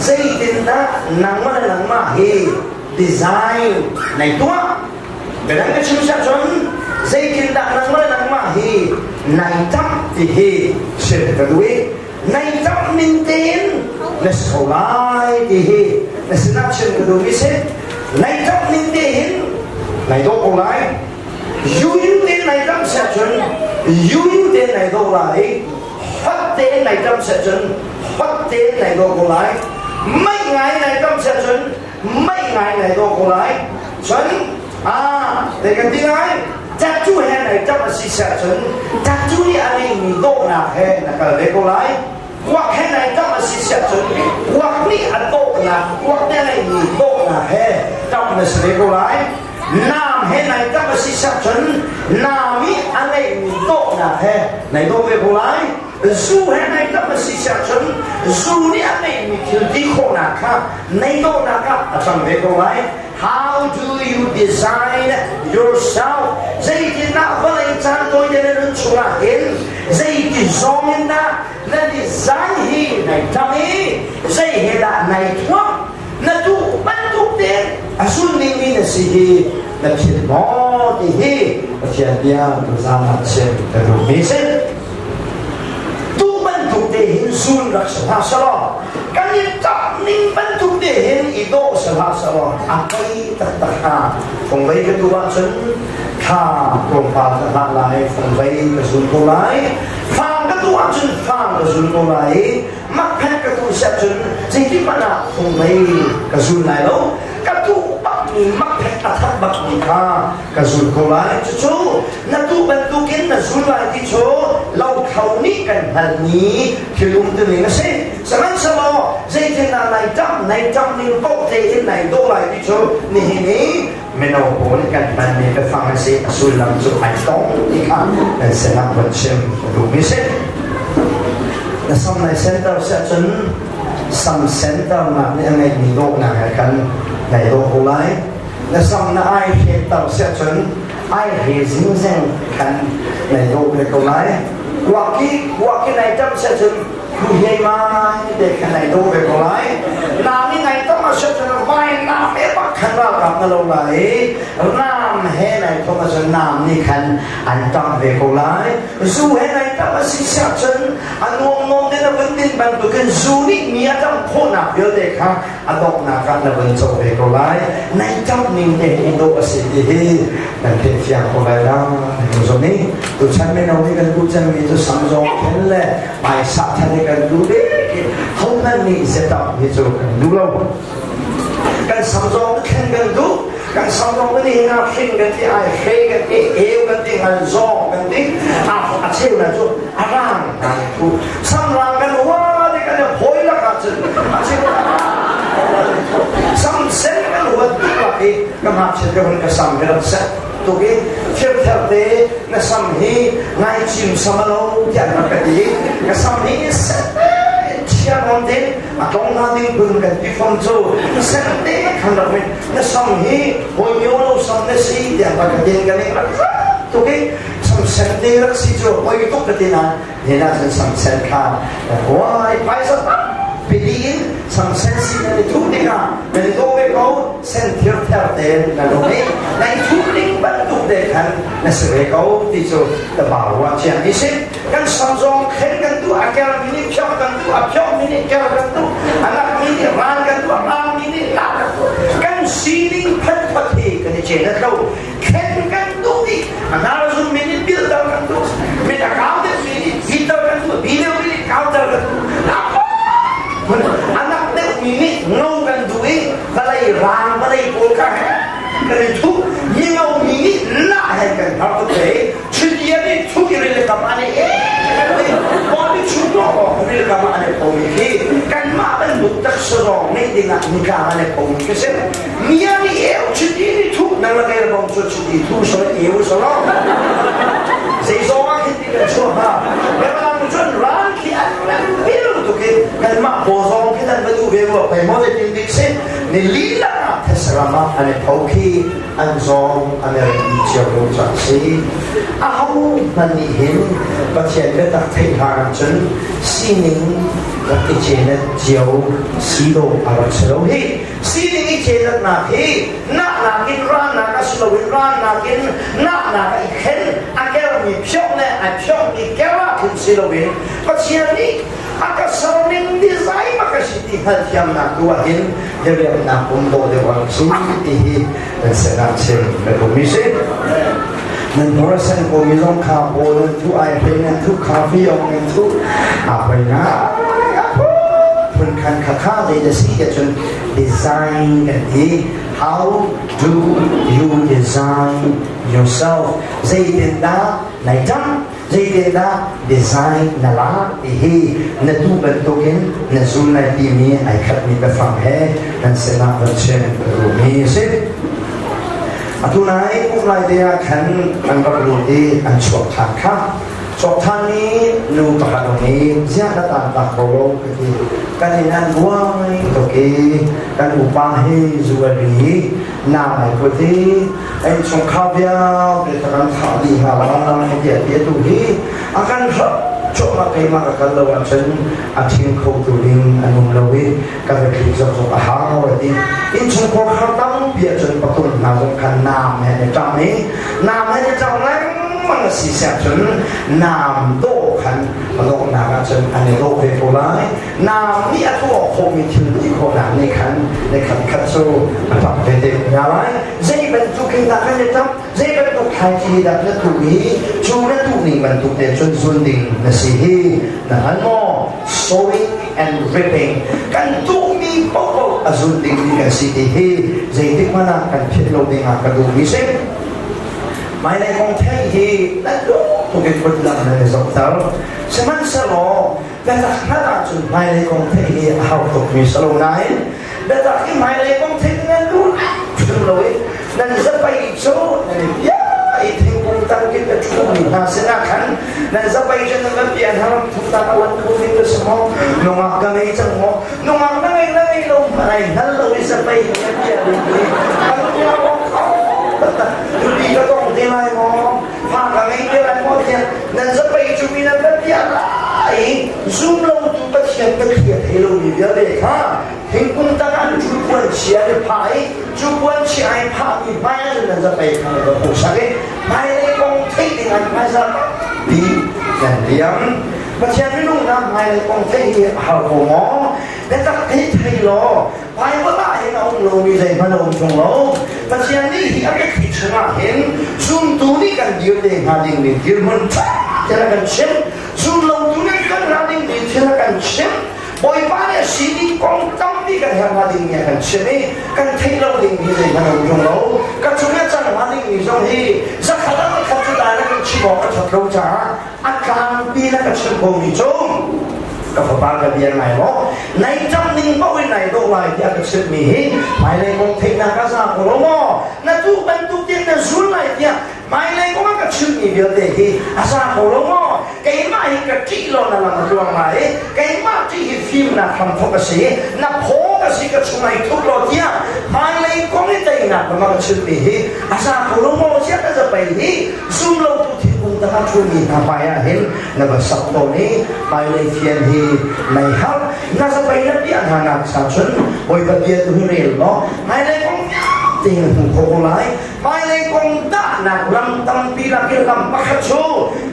dây tin đó nắng mà hi design này tua cái đó cái chúng ta chọn dây tin đó nắng mà hi này tâm thì hi sẽ cái đuôi này tâm minh tin là sầu lai thì hi là sự nắm chân cái đuôi sẽ này tâm minh tin này đâu có lại yêu tên này tâm sẽ chọn yêu tên này đâu lại phát tên này tâm sẽ chọn phát tên này đâu có lại mấy ngày này tâm sẽ chọn mấy ngày này đâu có lại chọn để cái tiếng ấy chắc chú hè này tâm là sẽ chọn chắc chú đi anh ấy mình đâu nào hè là cái đấy có lại hoặc hè này tâm là sẽ chọn hoặc đi anh đâu là hoặc này mình đâu là hè tâm là sẽ có lại nam hè này tâm là sẽ chọn nam ý anh ấy mình đâu là hè này đâu về có lại dù hè này tâm là sẽ chọn dù đi anh ấy mình thiếu đi khổ nào khác này đâu là khác ở trong về có lại. How do you design yourself? Dây thì nào vẫn anh chàng tôi để lên chỗ là hết. Dây thì dòng na là design hi này thằng ấy. Dây hệ là này thuốc là tu bắt tu tiền. Asun mình là gì hi là thiệt mò thì hi là thiệt bia tu ra mặt xem là đủ mỹ sinh. Tu bắt tu tiền sun là sao sao? Cái gì tập ninh bắt tu tiền ý đồ sao sao? Akai tertahan, pembaik kedua chân kha perempat terhalai, pembaik kesul mulai, fang kedua chân fang kesul mulai, makan kedua chân, jadi mana pembaik kesul mulai lo, kedua bakmi makan atas bakmi kha kesul mulai, cucu, natu bentukin kesul mulai cucu, lau kau ni kan hal ni, kelum tu ni nasi, sekarang semua, jadi naik jam ni kau teh naik dua lagi cucu. Ni menopol kan mani ke farmasi sulam su ai tong ikan dan senang bencem rumisi. Na samnai center section sam center na ni angai ni do na kan nai do holai. Na samna ai center section ai raising zen kan nai do ke holai. Waki nai jam section Hãy subscribe cho kênh Ghiền Mì Gõ để không bỏ lỡ những video hấp không nên nghĩ sẽ tập như chỗ cần đủ lâu cần sống gió nó khen cần đủ cần sống gió nó đi nào khen cần thì ai khen cần thì yêu cần thì cần gió cần thì chiều là chỗ rang thu xong rang cần hoa thì cần hối là cả chừng chiều xong sẽ cần hoa tức là cái mặt trên cái phần cái xong cái làm set tụi cái theo thế nó xong hi ngay chim xong lâu chẳng là cái gì cái xong hi sẽ chia con thế mà trong nó đi bừng cái phong châu nó sẽ thế khăn đặc biệt nó xong hi hồi nhớ lâu xong nó xí để mà cái tiền cái này tụi cái xong sẽ thế nó xí cho hồi tốt cái tiền này thì nó sẽ xong sẽ khá quá phải sao Pilih samsensi dari tu dia, dari tu mereka sentir terten lalu dari tu ling bentuk dia nasi mereka itu terbawa macam ini kan samsung kan tu akal ini pion kan tu pion ini akal kan tu anak ini ran kan tu ran ini lah kan siling pati kan jenis tu kan tu ni anak tu ini bil kan tu mereka kau tu ini kita kan tu bila ini kau tu anak teh ini ngau kan duit, balai rang balai polka, kan itu ni ngau ini lah kan harus teh, cuci ni cuci ni kamane, body cuci ni kamane pomiki, kan makan budak serong ni dengan kamane pomiki sih, Mia ni cuci ni tu, nama kaya bang cuci tu soal serong, sesuatu kita cuci, memang muncul rang kian biru tu kan mak bosong kita betul betul apa mau jadi sih ni lila terserama ane pauki anzong ane jauh caci aku manihin baca kita tak terhadap jen sini cái chế nó chiếu xí đồ à vật xí đồ hi xí đi cái chế nó nà hi nà cái ran nà cái xí đồ ran nà cái cái khen à cái là bị phyok nè à phyok bị kéo á thì xí đồ hi có chế đi à cái surrounding design mà cái xí đi hết tiêm nà tua hin để việc nà cũng đồ để vào xí đi hi nên sẽ làm chế để cũng mi xí nên đó là có mi long cà bồ nên thu ai phải nên thu cà phê ông nên thu à phải na phần khăn khá khá để để see cái chuyện design cái gì how do you design yourself dây tiền đá này chăng dây tiền đá design là lá thì là tu bận tu kiến là zoom này tìm mi ai khát mi bê phẳng hè nên sẽ làm vấn chuyện của mi xí tu này cũng lại để khăn ăn bắp lúa đi ăn chuột thang khác chuột thang ní nụ bạc đầu ní giá đã tàn bạc bầu lâu cái này ăn buôngตัวกี้กันอุปาหิจูเอรีนาไหนก็ที่ไอ้ชงข้าวเบียร์เป็นการทำดีฮะแล้วให้เดียดตัวนี้อาการช่วงมาเกี่ยมากับเราวันฉันอาทิตย์เขาตัวลิงอันนุ่มเลวิก็จะคิดจะส่งอาหารเอาไว้ดีอินชงพอเขาตั้งเบียร์จนประตูน่าสำคัญน้ำให้ในจังนี้น้ำให้ในจังนั้นมันสีแสบจนน้ำโตขันโลกน้ำจนอันนี้โลกเป็นโบราณน้ำนี่ตัวโคมิชื่อที่โคน้ำในขันคัดสู้มันทำเป็นเด็กอะไรเจ๊เป็นทุกข์นักให้จับเจ๊เป็นทุกข์ใครที่ดับและทุกนี้ชูและทุกนี้มันทุกเดือนจนส่วนดิ่งนั่นสิฮีนั่นโม่ sowing and reaping กันทุกมีโป๊ะอส่วนดิ่งนี่กันสิฮีเจ๊ที่มันกันเชื่อโลกดิ่งกันดูมิเซ่ไม่ในกองไทยฮีนั่นดูทุกคนดังในสองตาสมันสโลแต่ถ้าขนาดจนไม่ในกองไทยฮีเอาตกมีสโลไหนแต่ถ้าที่ไม่ในกองไทยนั่นดูจุดเลยนั่นจะไปโซ่นั่นยาไอ้ที่ผมตั้งกินกับช่วงนี้น่าเสียดายขันนั่นจะไปจนนั่นเปลี่ยนทางทุกตาวันทุกทีก็สมองนุ่งอักกันไม่จังหวะนุ่งอักนั่งไงลงไปนั่นเลยจะไปยังไงเปลี่ยนเลยดูดีก็ต้องเท่าไรมองมากกับไม่เท่าไรมองเนี่ยนั่นจะไปจุดนี้นั่นเป็นอะไรซูมลงจุดประเทียนก็เขียนให้เราอยู่เยอะเลยค่ะเห็นคุณตาการจุดวันเชียร์พายจุดวันเชียร์พายมีพายนั่นจะไปทางเราผู้ชายพายในกองเทศงานพายสักดีอย่างเดียวประเทศไม่รู้นะพายในกองเทศหาหัวหมอแต่ถ้าเทศไทยรอไปว่าได้เราเรามีใจพระองค์ทรงเราประเทศนี้ที่อะไรที่ชนะเห็นซุ่มตัวนี้กันเดียวเองหาดิ่งเดียวมันจะละกันเช่นซุ่มเราตัวนี้กันหาดิ่งเดียวจะละกันเช่นบอยบ้านเนี่ยสีนี้กองตั้มนี่กันหาดิ่งเนี่ยกันเช่นนี้กันเทเราดิ่งมีใจพระองค์ทรงเรากันช่วยจังหาดิ่งมีทรงที่สักขณะนั้นขัดจุดใดแล้วกันชิบอกกันชัดเราจ้าอาการปีแล้วกันเช่นคงมีจงกับพระบาทกับเบียร์ไหนวะในจำนิ่งเพราะวินัยตัวไหนที่อาจจะเสด็จมีหมายเลขของเทคนิคการสร้างของเรานั่นทุกบรรทุกเตียงนั่นส่วนไหนเนี่ยหมายเลขของมันก็ชื่อมีเดียวเด็กที่อาสาของเราเกี่ยมาให้กับที่เรานั่นมันตัวไหนเกี่ยมาที่ฟิล์มนั่นทำทุกสิ่งนั่นพอกับสิ่งกับช่วยทุกเราเนี่ยหมายเลขของนี่เองนั่นมันก็ชื่อมีอาสาของเราเชื่อจะไปซุ่มเราทุกที่คุณต้องช่วยมีทำไปเห็นนั่นก็สักตัวนี้หมายเลขเทียนที่ในฮับน่าจะไปนับเดียนหานักสาวชนโอยประเดี๋ยวตัวเรียนเนาะไม่ได้คงเตียงถูกโคงไล่ไม่ได้คงด่าหนักลำตั้มปีละกิลำปักโช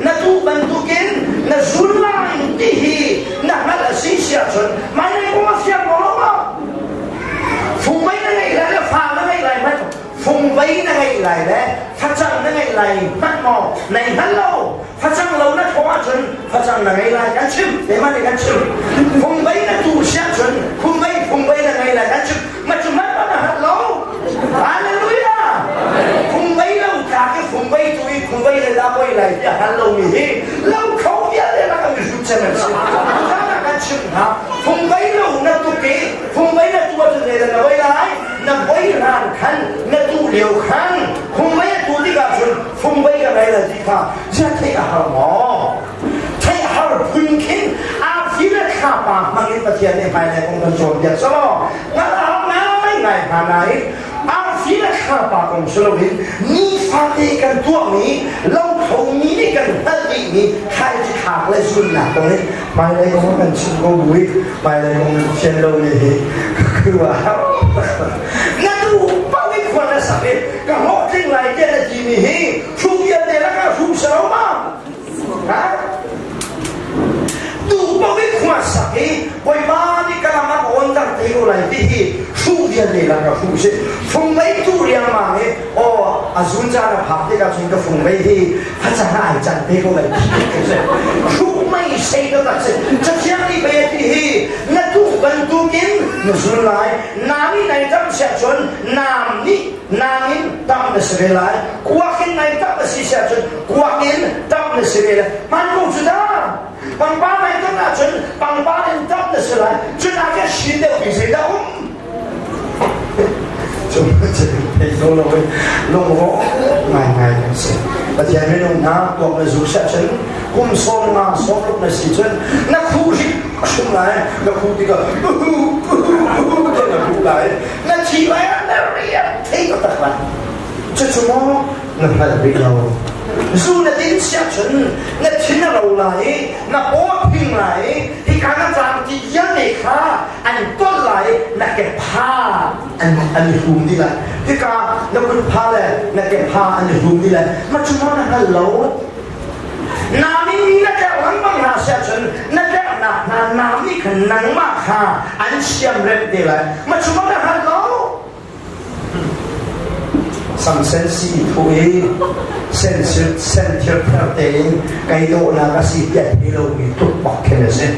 นั่นทุกบรรทุกินนั่นสุดล่างที่ฮีนั่นนั่นสิ่งเสียชนไม่ได้คงมาเสียมองลงมาฟุ้งไว้นั่งไงไรแล้วฟังนั่งไงไรมันฟุ้งไว้นั่งไงไรแล้วพระเจ้านั่งไงไรมันมองในฮัลโหลพระเจ้าเรานั่งขวาชนพระเจ้านั่งไงไรกันชิมเดี๋ยวมันกันชิมฟุ้งไว้นั่งตูเสียชนฟุ้งไว้นั่งไงไรกันชิมมาจุมันมาฮัลโหลฮาเลลูยาฟุ้งไว้เราจากที่ฟุ้งไว้ตุยฟุ้งไว้เลยลาไว้ไรที่ฮัลโหลมีเราเขาเยอะเลยนะก็มีสุดเจริญสิกันชิมครับฟุ้งไว้เรานั่งตุกีฟุ้งไว้นั่งตัวจะเลยนะไว้ไรนั่งไว้ร้านขันนั่งตู้เดียวขันฟุ้งไว้ตัวที่กับชนฟุ้งไว้กันไรล่ะที่ข้าจะเที่ยวหาหมอใช่หาพึ่งคิดอาฟิลข้าป่ามันเป็นประเทศในภายในของคนชนอย่างสโลงั้นเอาน้ำไม่ไงภายในอาฟิลข้าป่าของสโลวินนี่ฟังดีกันตัวนี้เราเขานี้กันตั้งดีนี้ใครจะขาดเลยสุดหนักตรงนี้ mai đây có cần chụp cô bụi mai đây có trên đâu thì cứ vào nó đủ bao nhiêu quan là sao đấy cả họ trên lại cái là gì nhỉ chụp yên này là cả chụp sao mà hả đủ bao nhiêu quan sao đấy vậy mà đi cái mà còn đang thấy cô lại thì chụp yên này là cả chụp gì phong mấy tu riêng mà ấy azun ra là học cái chúng ta phong mấy thì phát ra ai chẳng thấy cô lại chụp mấy xây đó là chắc chắn đi về thì nó tu cần tu kiến nó xuống lại nam này tâm sẽ chuẩn nam tâm là sẽ lại qua cái này tâm là sẽ chuẩn qua cái tâm là sẽ lại mà không chú ta bằng ba này tâm là chuẩn bằng ba này tâm là sẽ lại chúng ta cái gì đều bị gì đâu chúng ta chỉ thấy lâu lâu ngày sẽ và chỉ hay nông na tuột là dù sẽ chân cũng xôm lúc là xì chân nó khu gì xung lại nó khu thì cái nó khu lại nó chỉ là nó riêng thế có thật là cho chúng nó phải bị lâu dù là đến sẽ chân nó chính là lâu lại nó bỏ phim lại thì cả nó làm thì dân này khá anh tốt lại là cái pha anh hùng đi lại thì cả nó cứ pha lại là cái pha anh hùng đi lại mà chúng nó là lâu nam đi nó cái lắm bằng hà sẽ chân nó cái nam đi khẩn năng mà hà anh xem lên đi lại mà chúng nó là lâu some sense thôi sense theo thế cái độ là cái gì vậy đi đâu bị tụt bọc cái này xem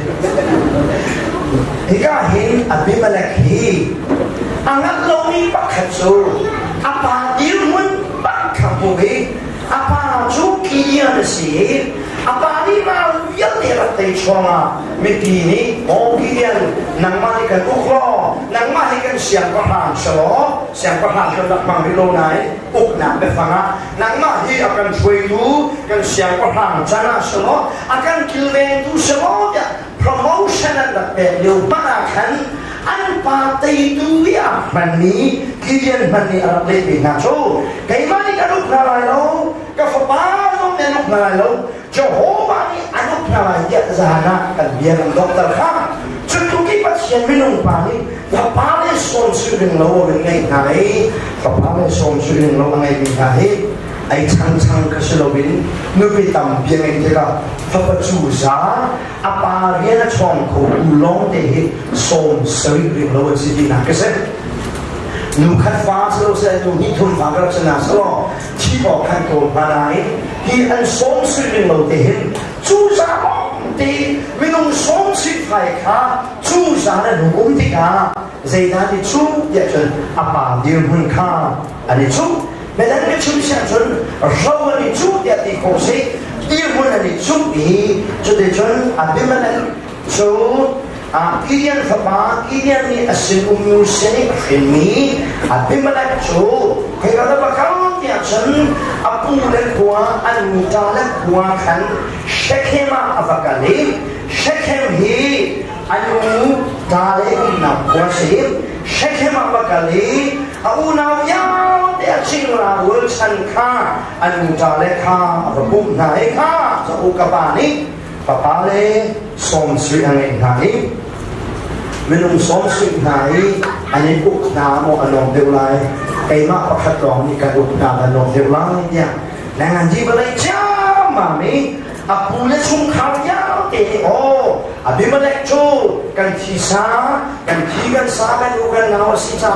thì cái hình Abimelech hi anh ăn lâu đi bắt khẩn số apa yêu muốn bắt khẩn bùi apa chú kia là gì apa đi vào nhất thì là tay cho mà mình kỳ ní ô kia nắng mai cái cúc lo nắng mai cái xiang có hàng xiang có hàng cho đặt bằng cái lô này ục nằm bên phẳng á nắng mai thì akan chui tu cái xiang có hàng cho nó số akan kilven tu số ya promotion đặt bè điều bắt akan anh party tu ya mani kia mani ở đây bị ngã số cái mani cái lúc nào lại đâu cái phật ba lúc này lúc nào lại đâu cho hố bạn đi anh lúc nào lại nhận ra na cần biên làm doctor khác cho tôi cái bác sĩ với nông bạn đi và ba lên xôn sự đừng lâu bên ngày này và ba lên xôn sự đừng lâu ngày bên này ai chăng cái sự lâu bên nơi bị tầm biên ngày thế nào pháp chủ giá apa riêng là chọn khẩu long để xôn sự đừng lâu gì đi nào cái gì nu khát phá sơ sẽ tu hít thun phá cái chân nào sơ chỉ bỏ khăn tổ phá này thì anh sống suy nghĩ lâu tiền chú giá thì mình không sống suy phải khá chú giá là đủ cũng thì cả dây ra thì chú vậy chân apa điều hơn khá anh chú bây giờ cái chú sẽ chân rồi anh chú vậy thì có sẽ điều hơn anh chú thì cho để chân Abimelech chú kirian fapa kirian ni asin umyuseni filmi Abimelech chu kai kada bakal dia chen apu le kwa anuta le kwa khan Shekhem avakali Shekhem hi anu dale na kwa se Shekhem avakali au na ya dia chingla wul chan kha anuta le kha avabum nai kha so ukapani papa le som sui angen nai mình som sui nai anh uk na mo anong deu lai cái mà có khát lòng thì cái uk na anong deu lai nha nàng anh gì vậy cha mà mi apu le chung khao ya te o Abimelech chu kan thi sa kan u kan ngao si cha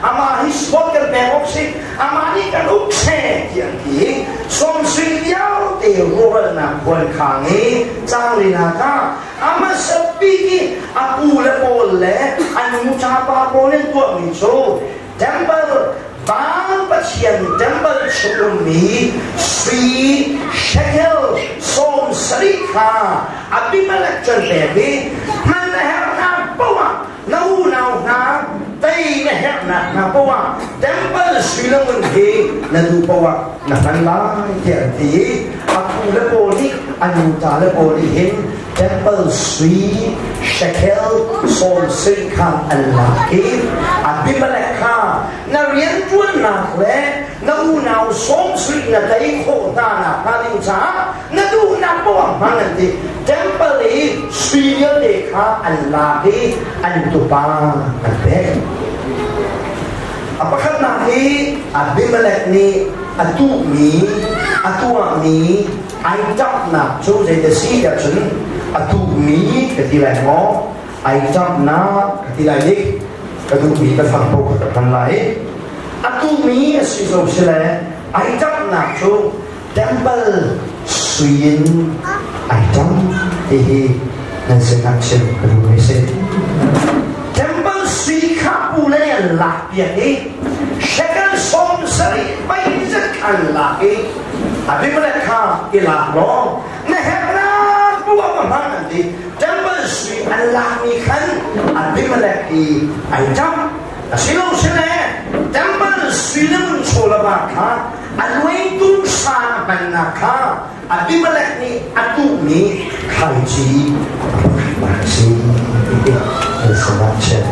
ama hi spot kan be ok si ama ni kan uk se tiang ki som sui yao te ro na kon khang ni chang li na ka ama sapi ki apu le pol le anu cha pa ko le tu mi chu temple Bang Bachian temple Shulmi Sri Shekel Som Sarika Abimelech chân baby man hẹp na boa nấu nào na tây na hẹp na boa temple Sri Lankan he na du boa na pan la thiện tí aku le boli anu ta le boli hin temple Sri Shekel Som Sarika Allah ke Abimelech na rian tuan nak le na unaw som sweet na tay ko ta na kaling sa na du na po ang hanganti temple sweet de ka an lagi an tupa an be apakah nahi Abimelech ni atu mi atua mi ai chọc na chú dây de si ya chun atu mi cái gì lại ngó ai chọc na cái gì lại đi cái tu mi cái phần bộ cái phần lại atu mi suy sâu sẽ là ai chọc na chú temple xuyên ai chọc thì nên sẽ nặng chân cái tu mi sẽ temple suy khắp u lên lạc biệt đi second song sari bay rất ăn lạc đi Abimelech ha ilah lo nehebna buat apa nanti temple sui Allah ni kan Abimelech i aitam asilong sila temple sui namun chola baka alway tu sa banaka Abimelech ni atu ni kaji masih semacam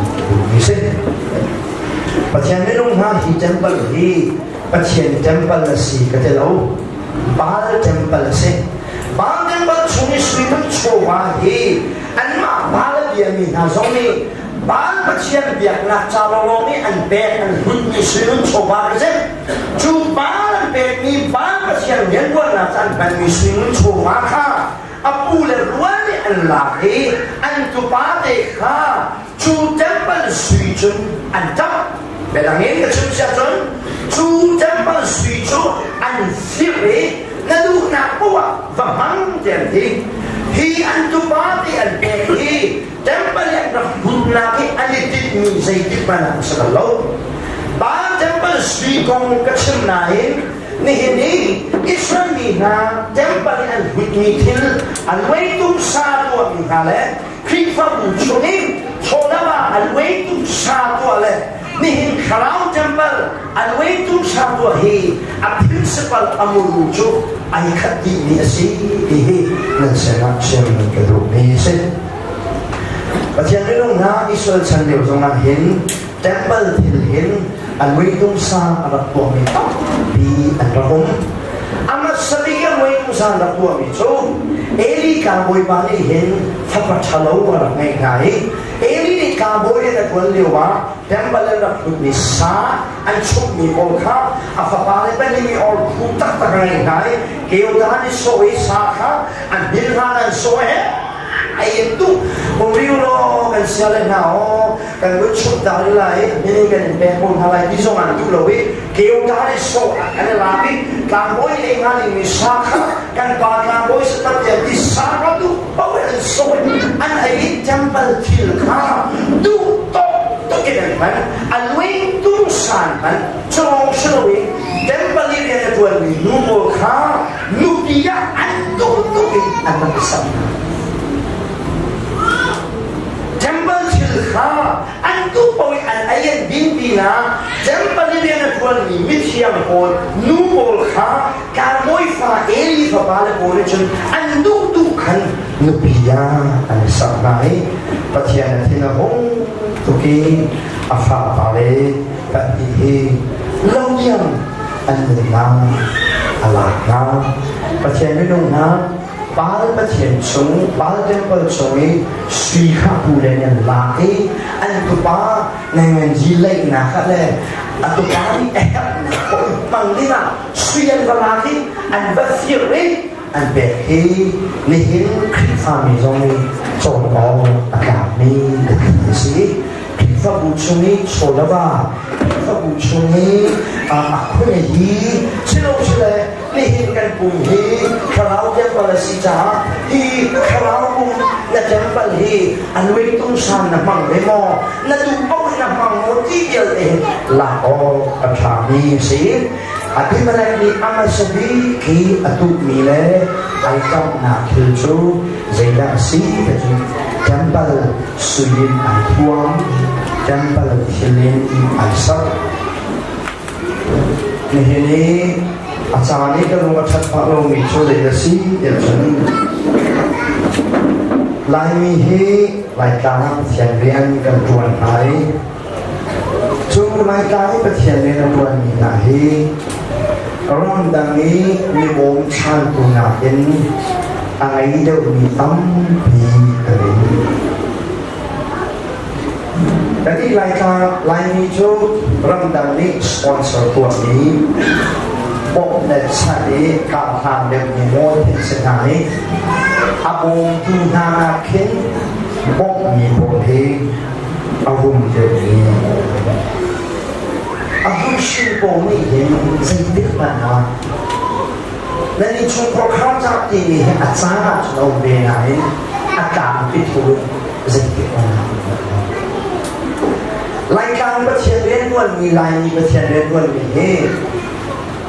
itu Pasien minum ha hi temple hi pasien temple nasi kata lau Baal temple se Baal temple suni suiman chowa he anma Baal dia mi na zoni Baal pasien biak nak calolong ni an bek an hun ni suiman chowa se chu Baal an bek ni Baal pasien yang buat nak an ban mi suiman chowa ka apu le ruan ni an laki an tu pate ka chu temple sui chun an tap belangin ke chun chun chu temple sui chun an firi nadu na puwa vamang temti hi an tu pati an beki temple yang nak guna ki alitit mi zaitit mana sakalo ba temple sui kong kachim nain ni hini Israel mi na temple an hutmi til an waitum sa tu mi hale krifa bu chuni chola ba an waitum sa tu ale nihin khalau temple alwaitum satu hi a principal amuluju ai khati ni asi hi nan sena chem ke ru ni se patian rilong na Israel chan deu zong na hin temple thil hin alwaitum sa arak tu mi ta bi anrahum amat sabiga alwaitum sa arak tu mi chu Eli ka boy ba ni hin fapat halau arak ngai ngai Eli ni ka boy na kwal lewa temple na khutni sa an chuk mi ol kha afapale pa ni mi ol khutak tak ngai ngai keu da ni soi sa kha an bil ha an soi ai tu uriu lo kan siale na o kan lu chuk da ni lai ni kan be pon ha lai bi so an tu lo we keu da ni so an la bi ka boy ni ha ni mi sa kha kan ba ka boy sa ta di sa ka tu ba we an so an ai temple til kha tu to Tokiran man, alway tu san man, chong shlowi, temple area tu alwi nubo kha, nukia antu tuki anak sam. Temple til kha, antu poi an ayen bindina, temple area tu alwi mithiam hol, nubo kha, kamoy fa eli fa bale bole chun, antu tu kan nukia anak sam nai, patian tina hong. Tuki afa pale pati long yang anna alaka patien minung na bal patien chung bal temple chungi sui kha pule ne la e an tu pa nang ji lai na kha le atu ka ni e na ko pang ni na sui an la ki an ba firi an be he ni hin fa mi zong ni chong o akami de si Fabuchuni cholaba, fabuchuni aku ni, silo sile ni kan puhi, kalau temple sija, hi kalau pun na temple hi, anway tung san na mang demo, na tumpaw na mang motivil la o atami si, Abimelech ni amasabi ki atuk mile, ay kau na kilju, zeda si, temple suyin ay tuang. Temple hilin aisak ini acani kalau macam kalau micu legasi dia macam lain hi lain kah tiangrian ketuan hari cuma lain kah tiangrian ketuan ini ram dang ni mi bom chan tu na in angai deuh mi tam pi kali tadi lai ni chu ram dang ni sponsor tu ni bom na chai ka han de mi mo tin se nai abong tu na kin bom mi bom he avum de ni abum shu bom ni yin zai de pa naนั่นนี่ช่วงพอข้าวจับตีนี่อาจารย์เราเรียนอะไรอาการปิดหูจะติดปัญหารายการประเทศเรียนวันมีรายประเทศเรียนวันมีเฮ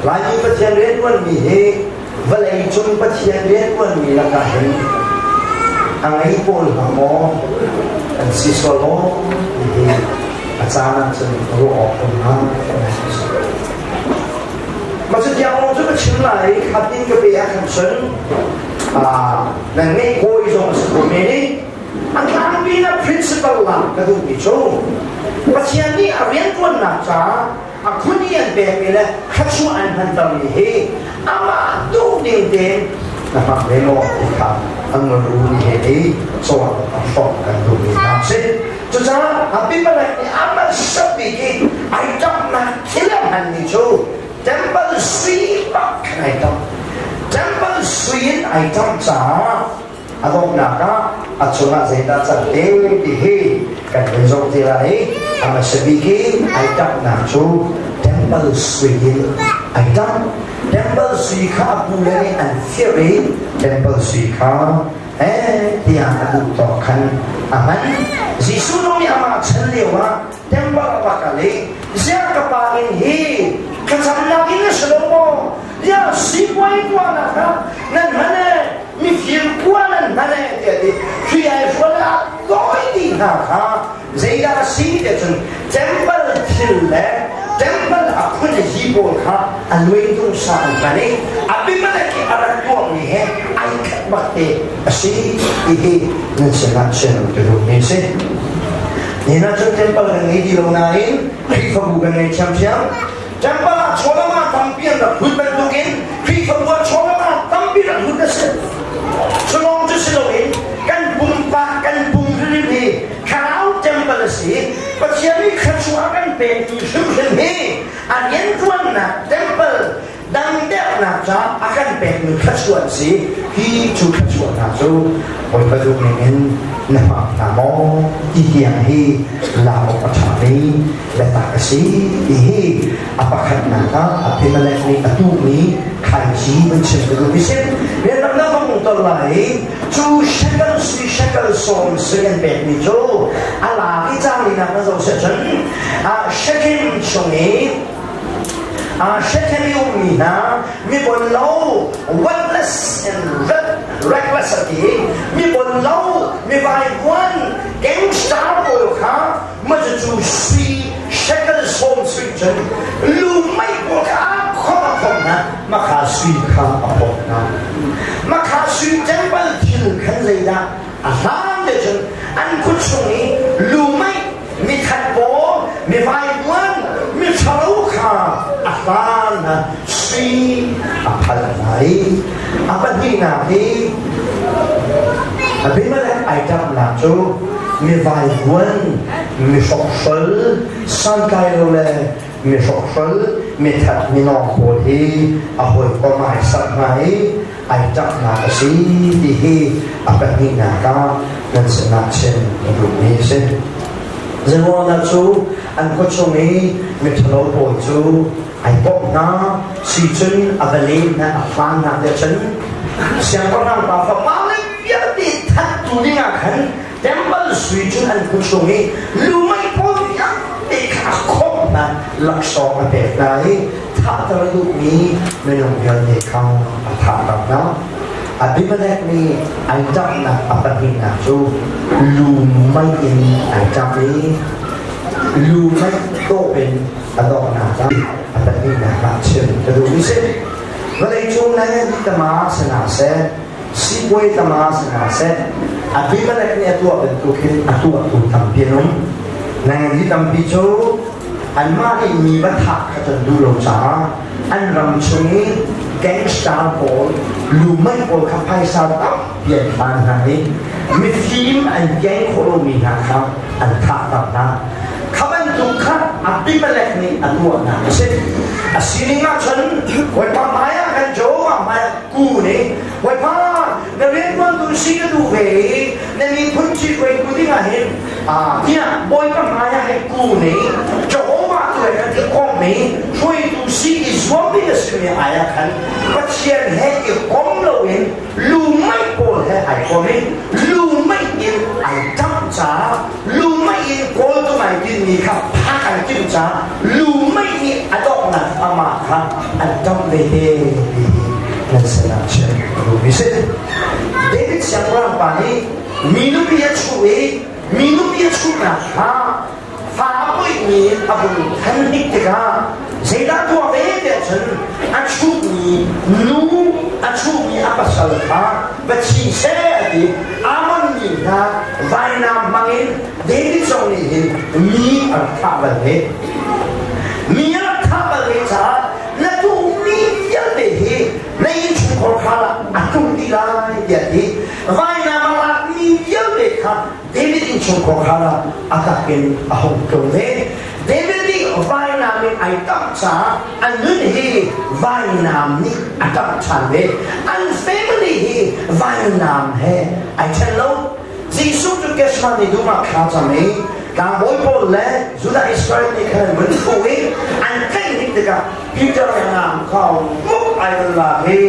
รายประเทศเรียนวันมีเฮเวลาช่วงประเทศเรียนวันมีราคาเห็นอะไรพวกหมออันซิโซโลเฮอาจารย์จะรู้ออกคนนั้นมาจะยังมองจะไปชิมไหนขัดดิ้นกับเบียร์ขันฉันนั่นไม่คุยตรงสกุลนี้อันนั้นมีนะ principle หลักกระดูกมิโชปัจจัยนี้เรียนตัวหนักจ้าคุณนี่ยังแบบนี้แหละขัดชัวอันพันตำนี้เฮอามาดูเด่นๆนะครับเรื่องที่ทำอันรู้นี่เฮดีสว่างฟอกกันดูนี่นะสิจุดจ้าอาบิมาเลยอามาสับปีกไอ้จับมาที่ละมันมิโชTemple Sweet item. Temple Sweet item sa adong naka at suna sa ita sa dihi kan result tira ang masabiki item na so Temple Sweet item. Temple Sweet ka apulani and theory Temple Sweet ka tiang adutokan aman si sunong ni ama chanliwa Temple apakali siya kapain kasamlaki na slomo ya sipway kwa na ka nan mane mi fil kwa nan mane dedi kaya wala doi di na ka zega si de chun temple thille temple apun hibo ka alway tung sa bani abimalaki arakwa ni he ai bakte asi ihi nansana chenu de ni se Nina chun temple ng idi lo nain krifabugan ng champion Temple chola ma tampian da hudban tugin krifabugan chola ma tampian hudasin Sulong to silawin kan bumpa kan bumrili karau temple si pasyami khatsuakan pe sumsen he anyen tuan na temple dang dek na cha akan pe khatsuan si hi chu khatsuan na so oi padu ngin nama namo tiang hi lao patani letak si hi apakah naka apimalek ni atu ni kaji mencegah bisip dia nak ngomong terlai chu shekal som segen bet ni jo ala kita ni nak zo sejen shekin songi shekin yumina mi bollo wetness and reckless ati mi bollo mi vai one gangster boy ka maju chu si shekel som switchen lu mai ko ka khoma na makasui ka apok na makasui temple thil khan leida alam de chen an kuchuni lu mai mi khat bo mi vai one mi chalo ka alan si apalai apadina ni abimalek item la cho mi vai one mi shokshol sankai le mi shokshol mi that mi no ko hi ahoi ko mai sat mai item na si di hi apadina ka nan sana chen ru ni se Zero na chu an ko chungi mi thalo po chu ai pok na si chun avali na afan na de chen siang ko na pa fa ma le ya di that tu ni nga khan temple sui chun an ko chungi lu mai po ya e ka ko na lak so ma pe na hi tha ta lu mi me no ya de ka tha ta na abimalek ni ai jap na apahin na so lu mai in ai jap ni lu mai to pen adok na ta apahin na ka chen ta du ni se valai chung na ni tama sana se si boy tama sana se abimalek ni atu ben tu kin atu tam pianum na ni tam pi cho อันมาได้มีบัตรขจรดูลงจ้าอันรำช่วงนี้แก๊งสตาร์โผล่ลูไม่โผล่ขับไพ่สาวตับเปลี่ยนบานหายมีทีมอันแก๊งโคโลมีนะครับอันท่าตับนะเขาเป็นจุกขัดอับดิมาเล็กนี่อันวัวนะเช่นอาศิริงาฉันวันพามายากันโจว่ามากูนี่วันพาในเรื่องวันดูสิ่งดูเวในมีพื้นที่เวกูที่ไหนเนี่ยบอยพามายาให้กูนี่โจว่าตัวกันที่กองนี้ช่วยดูสิ่งที่สวมที่สิ่งนี้อายากันก็เชียร์ให้อีกกองเราเองลูไม่โผล่ให้ไอ้กองนี้ลูไม่อินไอ้จับจ้าลูไม่อินโกลตัวไหนที่นี่ครับพากันจิ้มจ้าลูไม่มีอดอกนั้นอามาครับอันจับเวทีนั่นสนาเชื่อรู้มิสิเดวิดเสียงร้องปานี้มีนุบิยช่วยมีนุบิยช่วยนะฮะฟ้าปุ้ยมีอับดุลทันนิกกาเสียดายตัวเวทีฉันอันช่วยมีนูอันช่วยมีอับสัลฮะบัดชีเสดีอามันมีนะวายน้ำมังอินเดวิดส่งนี่มีอัลคาบเลมีอัลคาบเลจ้าและตัวมีเยอะเลยในชุมชนเขาละอัตุดีลายเดียดีวายน้ำละมีเยอะเลยครับเดวิดชุมชนเขาละอาตาเป็นอาหงตรงนี้เดวิดวายน้ำไอ้ตั้งจ้าอันนู้นวายน้ำนี่อาตั้งฉันเว้อันเฟมิลี่วายน้ำให้ไอ้เช่นเราจีสุดเกสมันนี่ดูมาข้าจะมีการบอยพอลเล่สุดาอิสราเอลนี่คือเหมือนคุยอันแค่นี้เด็กอะพิจารณาเขามุกไอ้เวลาที่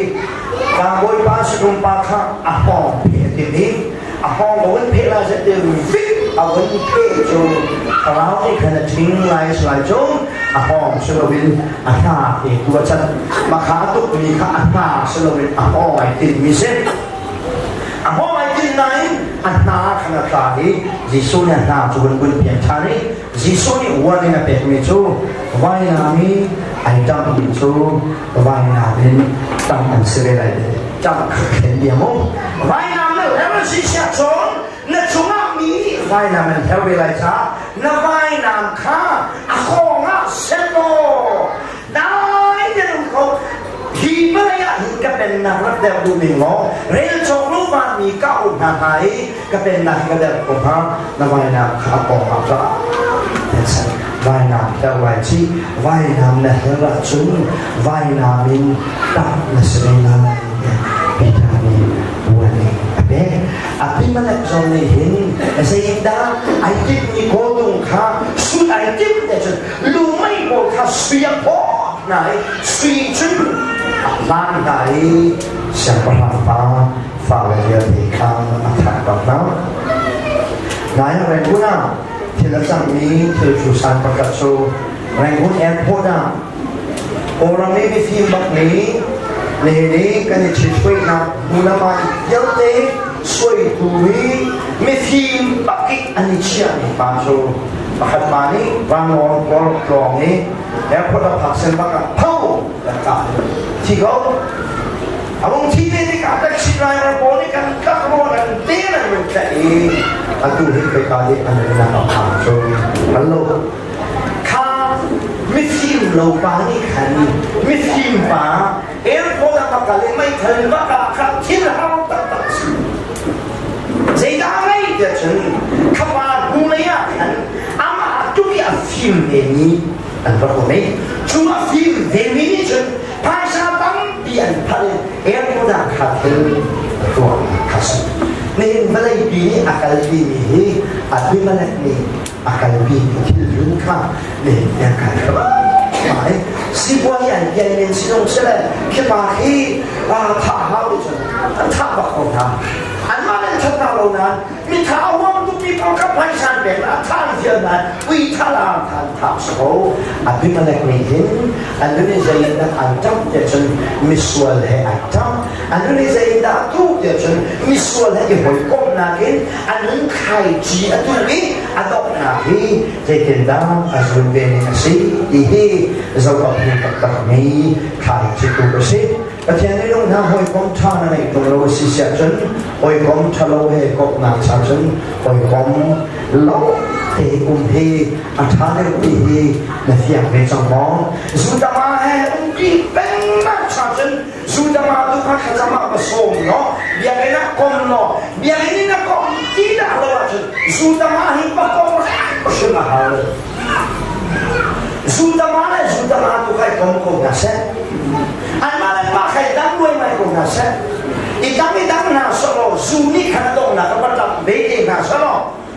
การบอยพาสุดปาข้าอาปองเพียทีนี้อาปองวันเพียราจะเดินฟิตเอาวันเพียจูเราที่ขณะทิ้งไล่สลายจงอาปองสโลวินอาหาเอกตัวฉันมาขาตุกมีข้าอาหาสโลวินอาปองไอ้ติดมิเซนอาปองไอ้ติดไหนอันนาขณะตาดีจิโซเนี่ยนาจูบนบนเพียงชานีจิโซนี่วันนี้เป็นมิจูวายนามีไอ้จังมิจูวายนามีตั้งอันเสด็จเลยจังเห็นเดียมวายนามีแล้วมันสิเสียชนนั่นชงมีวายนามันเท่าเวลาช้านั่นวายนาข้าอาคงอ่ะเซโนได้เดี๋ยวเขาที่เมื่อยังก็เป็นนักรักเดาดูมิงงเรียนชมรูปมันมีก้าวหน้าไปก็เป็นนักกระเดาของเขาในวัยน้ำขาปองมาจ้าเป็นสัตว์วัยน้ำแต่วัยที่วัยน้ำเนี่ยเราจุนวัยน้ำมินตัดในสิ่งนั้นพิจารณาวันนี้api mana zone hin sehingga aitik ni kodung kha sud aitik de lumai bo kha siap po nai sui chun lan dai siapa apa dia dekang akan bakal nai renguna tilasang ni tersusan pakatso rengun airport na orang ni film bak ni ni kan cipoi na mulaman yalte soi tui me film bakik anicia ni paso pakat mani bangon kor klong ni airport pak sen bakak pau dekat tigo abang tibe ni kat taxi driver boni kan kakro dan tena mencari atu hikai kali anda nak paso helloมิฟิมโลปานี่ขันมิฟิมปาเอลโคดามากาเลไม่ทันว่ากาขับที่เราตัดสินใจได้ไหมเดี๋ยวฉันขับมาดูเลยอ่ะขันอามาจุยฟิมเดนี่อันบอกว่าไม่จุยฟิมเดนี่ฉันภาษาตั้งเปลี่ยนพันเอลโคดาขับถึงตัวขับนี่มาเลยปีนี้อากาศปีนี้อาทิตย์มาเลยนี่อากาศปีที่รุ่งข้าเนี่ยยังไงครับหมายสิบวันอย่างเย็นเย็นสิลงเสร็จแค่มาที่ท่าเขาดิฉันท่าบักของท่าอันมาเป็นท่าเรานั้นมีท่าว่างทุกปีพอกับไพศาลเป็นท่าเดียวนั้นวิท่าลามท่าท่าโซ่อาทิตย์มาเลยนี่เห็นอันนี้จะยังได้อันจำเดี๋ยวฉันมิสวลให้อันจำอันนี้จะยังได้ทุกเดี๋ยวฉันมิสวลให้หอยก้มนาเห็นอันนั้นใครจีอันนี้อันดอกนาฮีจะเห็นได้อันนี้เป็นสิ่งที่เราต้องมีกับนี้ใครจะตัวก็สิประเทศนี้ต้องทำหอยก้มท่าในตรงเราสิเสียจนหอยก้มทะเลให้ก้มนาชาจนหอยก้มล้อ thế he thale he na fiang ve trong mong Zutama he đi beng na cha chân Zutama tu kha khazama ba som no bia cái na com no bia cái na com ti da lo chân Zutama hi ba com shima ha Zutama tu khai com na se ai mà lại ba khai đam đuôi mày com na se i dang na so lo Zuni khan dong na ka ba tam be ke na so lo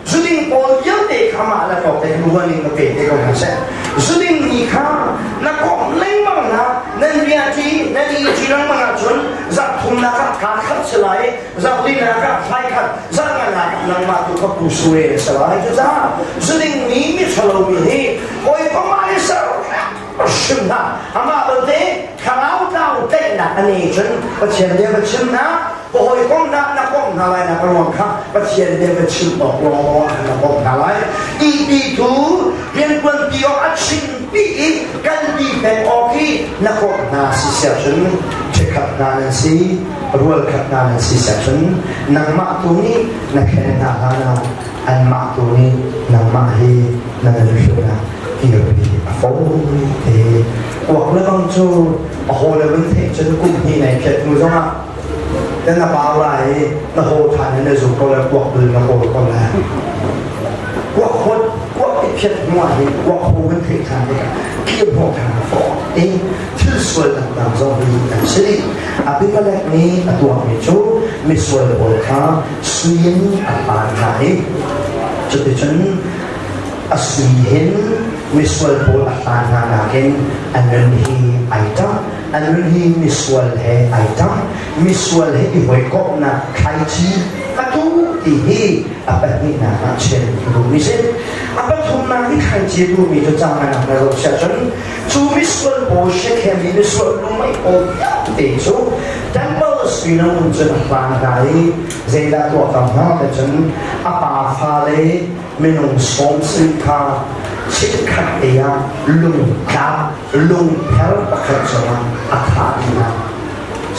Zuding Paul yang de kama la ko te luan ni ke te ko na se Zuding ni kha na ko leng mang na nan bia ji na ni ji rang mang chun za thum na ka khat chlai za li na ka phai khat za na nang ma tu ka pu suwe salai ju za Zuding ni mi chalo mi he oi ko ma ni sa shim na ama ba de kharau tao te na ani chun ba chen de ba chim na ôi con na con na lại na con long khác bắt chuyện để về chịu bỏ lo na con na lại đi thu liên quan tiêu ắt sinh bị căn đi về ok na con na si session check up na nên si ruột khát na nên si session nang mak tu ni na khen na na an mak tu ni nang mak hi na nên na kia đi phóng thì hoặc là con cho hồi là vấn đề cho cùng như này thiệt người giống ạ nên là bao lại là hồ thành nên dùng câu là quật từ là hồ còn là quật cái thiệt ngoài quật hồ vẫn thể thành đấy kiếm hồ thành phỏ đi thứ xuôi làm do vì cảnh sĩ à biết cái này ní à tuổi mình chú mình xuôi hồ khá xuyên à bàn lại cho tới chân à xuyên mình xuôi hồ à bàn là cái anh nên hi ai đó anh hi misual he aitam misual he i hoi ko na khai chi atu ti hi apa ni na chen ru mi se apa thum na ni khai chi ru mi to chang na na ro sha chen chu misual bo she ke mi misual lu mai o te chu temple spina mun chen pa dai ze da to kam ha ta chen apa pha le menung som sin khaชิดขัดเอียลุงดับลุงแถวประคับสวรรค์อาคาดีนะ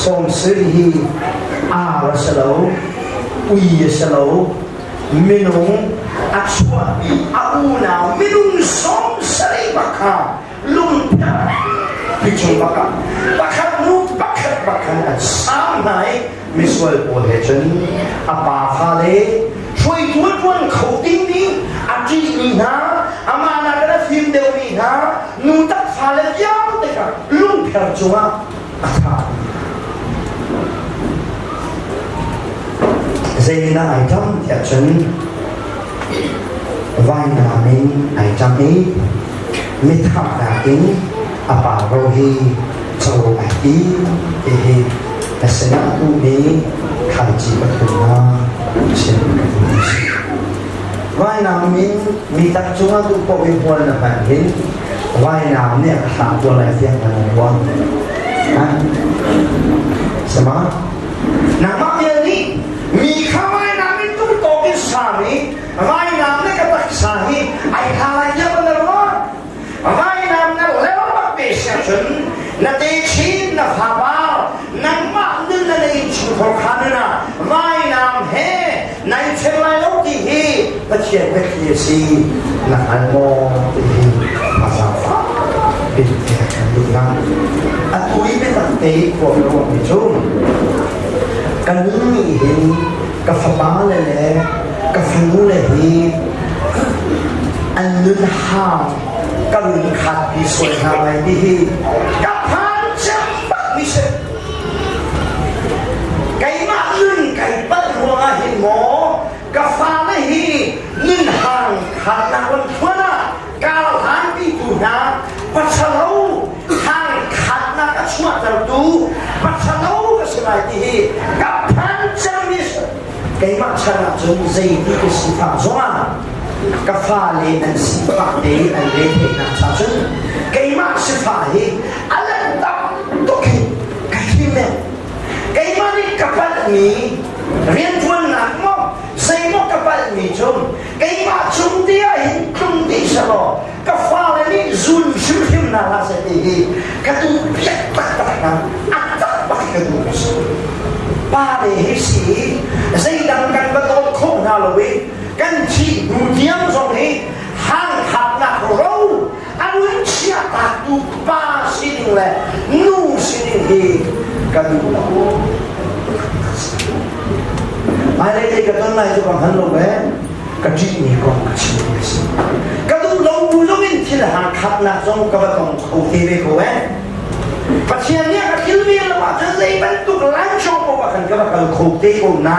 ส่งซื้อฮีอาวสโลอุยสโลมินุงอัศวะอาอูนามินุงส่งสริบักาลุงแถวพิจบักาบักานุบักาสามไหนมิสเวลโอเฮจันอาปาฟาเลช่วยทวนเขาดิ้งนี้อาจีนีนะอามานาก็ได้ฟิล์มเดียวนี่นะนูตัดฟาเลยาวเด็กลุงเพียรจัวอาคาเจน่าไอจำเทียฉันวายนามินไอจำนี้มิทาดาอินอาปาโรฮีโจไออีเอฮีแต่สนาตูนี้ใครจีบกันนะเช่นกันนี้วายน้ำนี้มีตักจุงตุปวิพวนนะพันหินวายน้ำเนี่ยขาดตัวอะไรเสียงอะไรวะนะใช่ไหมน้ำมันเยอะนี่มีข้าววายน้ำนี่ตุ้งโตกินสามีวายน้ำเนี่ยก็ตักสามีไอ้ข้าวอะไรเยอะมันเลยวะวายน้ำเนี่ยแล้วมันเป็นเสียงฉันนาทีชีนนาฟาบานังมาดึงนาทีชิวขันนะวายน้ำเฮในเชิงไรโลกีฮีปัจเจกเป็นที่สีนักอันโมที่ภาษาฟ้าเป็นแค่การดูงานอัตุยเป็นตั้งแต่พวกเราไม่ชมกันนี่เห็นกับฟ้าเลยแหละกับฟิวเลยเห็นอันนึงห้ามกับนึงขาดพิสูจน์อะไรดีกับพันจับปักมิเชไก่มาลึงไก่ปั้นหัวเห็นหมอกาฟาเลยฮีนินห่างขัดนักวันทั่วหน้ากาลหางปีกูนาปัจฉลาวห่างขัดนักชั่วตระดูปัจฉลาวก็สบายดีกับพันจังมิสไก่มาชนะจนใจที่ก็สิฟ้าจงกาฟาเลยอันสิฟ้าเดย์อันเล่เทนักชาจนไก่มาสิฟ้าเฮอะไรตับตุกไก่ที่เนี่ยไก่มานี่กับพันนี้เรียนทวนหนักมั้งใส่หมวกกับปัลมีชมไก่มาชมที่ไอ้ชมที่สโลกับฟ้าเลยนี่ซุนชิมชิมน่ารักเสียดีกระตุ้นเปียกตักตักนะอัดตักตักกระตุ้นป้าเลยสิใส่ดังกันประตูโค้งน่าละวิ กันชีดูเทียมตรงนี้ห้างขับหนักเราอันนี้เชี่ยตัดดูป้าสิ่งแหละนู่สิ่งที่กันดูเราอะไรที่กระตุ้นอะไรจะก่อนทันลงไปกระจินี่ก่อนกระจินี่สิกระตุ้นเราบุญอินที่ละห้างขับหนักตรงกระตุ้นโอเคไหมกูปัจจัยนี้ก็คิดเรื่องว่าจะได้บรรทุกล้านช่องว่ากันก็ว่ากันโคตรโคตรไหน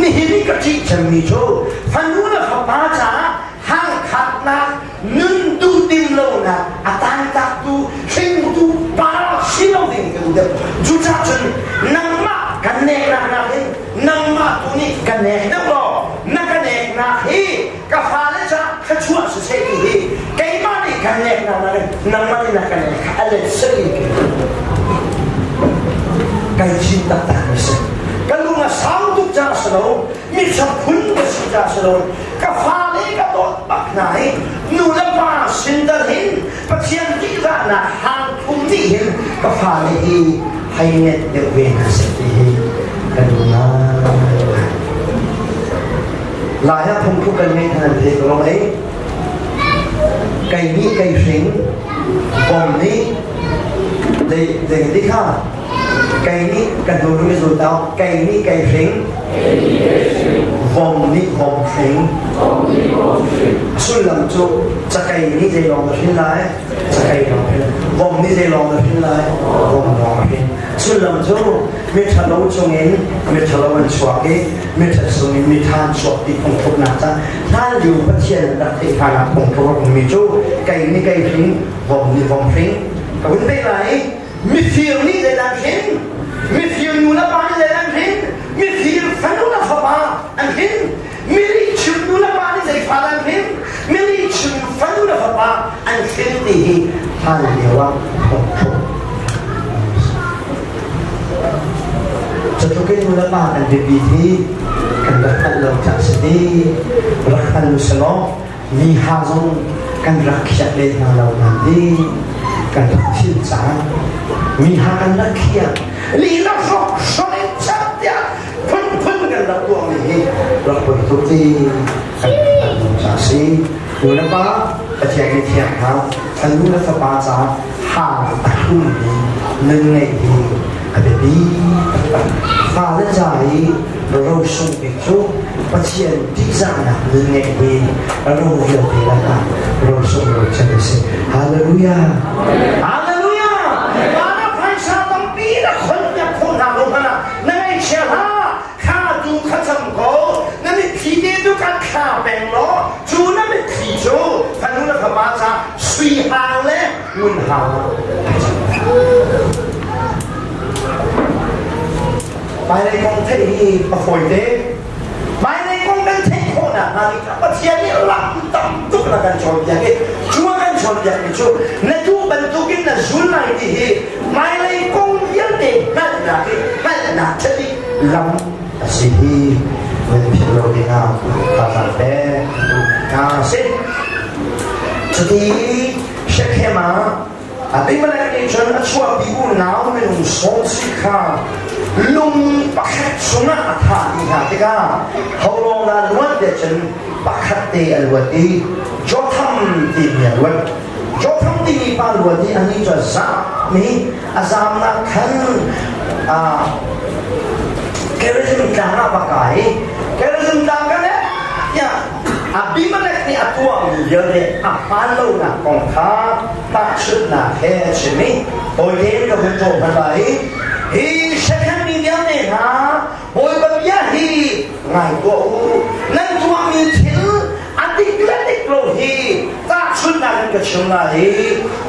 นี่เห็นกระจิจะมีโชว์ฟันรู้แล้วเขาป้าจ๋าห้างขับหนักนึ่งดูดินโลนะอาตานตักดูเชิงดูป้าชิโนดิ่งกันเดียวจุดจ้าจนนั่งมากันเนกนักเห็นนั่งมาตัวนี้กันเนกนักรอนักกันเนกนักเฮกับฟ้าเลยจ้าขชวสุเสกีเฮไก่มานี่กันเนกนักนั่งมานี่นักกันเนกอะไรสักอย่างไก่ชินตัดตาไม่ใช่กันลุงอ่ะสาวทุกจ้าสโลมีสัมพุนกับสิจ้าสโลกับฟ้าเลยกับตัวปักไหนนูละมาสินดาหินปัจจัยที่ร้านหางทุ่มที่หินกับฟ้าเลยให้เน็ตเดือดเวนัสติกันดูนะหลายท่านพูดกันในทางเพลงเราไหมไก่นี้ไก่สิงบอมนี้เด็กที่ข้าไก่นี้กันดูไม่สุดแล้วไก่นี้ไก่สิงบอมนี้บอมสิงสุดลำจุจะไก่นี้จะลองมาพิ้นไรจะไก่ลองพิ้นบอมนี้จะลองมาพิ้นไรบอมลองมาพิ้นสุดลำจุมีทะลุจงเงินมีทะลุมันสวกเองมีทะลุเงินมีทานสวกที่คงทุกนาจ้าท่านอยู่ประเทศดักที่ทางคงทุกคนมีจูไก่นี้ไก่สิงบอมนี้บอมสิงกับคุณได้ไหมมีเสียงนี้จะดังสิงมีเสียงนูละบ้านจะดังสิงมีเสียงฟันนูละฟ้าอันสิงมีลิชิมนูละบ้านจะฟ้าอันสิงมีลิชิมฟันนูละฟ้าอันสิงที่ท่านเรียกว่าคงทุกจะทุกข์นูละบ้านอันดีที่กันรักกันลงจากสิ่งนี้รักกันลุสโลมีหาจงกันรักฉันเล่นมาเราหนังดีกันรักชินสามีหากันรักเขียนลีลาเขาสอนชัดยาพึ่งกันรักตัวมีรักคนทุกที่กันลงจากสิ่งดูนะป้าประเทศนี้เที่ยงครับฉันรู้นะสบายจ้าหาตะลุ่มนี้หนึ่งในที่อะไรดีฟ้าและใจเราส่งไปทุกประเทศที่จะหนักหนึ่งในที่เราเรียกได้ละเราส่งเราจะได้สิฮาเลลูยาฮาเลลูยามาแล้วพระเจ้าต้องปีละคนจะคงทำลงมาในเช้าข้าดูข้าทำก็นั่นเป็นผีเด็กดูการข้าแบ่งล้อจูนั่นเป็นผีโจ้ท่านรู้นะพระมาจ้าสุยหางและวุ่นหางไปในกองเทฮีประโอยเดไปในกองกันเทคนอ่ะนาฬิกาประเทศนี้หลังต่ำทุกนักการชนอย่างนี้ชัวร์กันชนอย่างนี้ชัวร์ในทุกบรรทุกินน่ะจุนไหนที่ไปในกองยันเด็กนั่นนะนั่นนะเฉลี่ยลำสิฮีเป็นพิโรดีนาตาสันเดนาสิจุดที่เช็คให้มาอาทิตย์มาแล้วนี่ฉันชัวร์พิบูลน้ำเป็นสองสิค่ะลุงปักสุนัขท่าที่หาที่ก้าเขาลงด้านวัดเดชนปักเตอลวดีจอทำที่เนี่ยวัดจอทำที่มีปานวัดที่อันนี้จะสามีอาจารย์นักขันเกลือจึงจางนับปากไก่เกลือจึงจางกันเนี่ยเนี่ยอาบิมันเล็กนี่ตัวมีเยอะเลยปานโลนะกองข้าตัดชุดนะแค่ใช่ไหมโอ้ยเด็กก็เป็นโจรไปฮีเช็คให้มีเดียวเนี่ยนะโอ้ยแบบยาฮีไงตัวนั่นตัวมีถิ่นอันที่เล็กๆโลฮีตาชุดนั้นก็ชุดนั้นฮี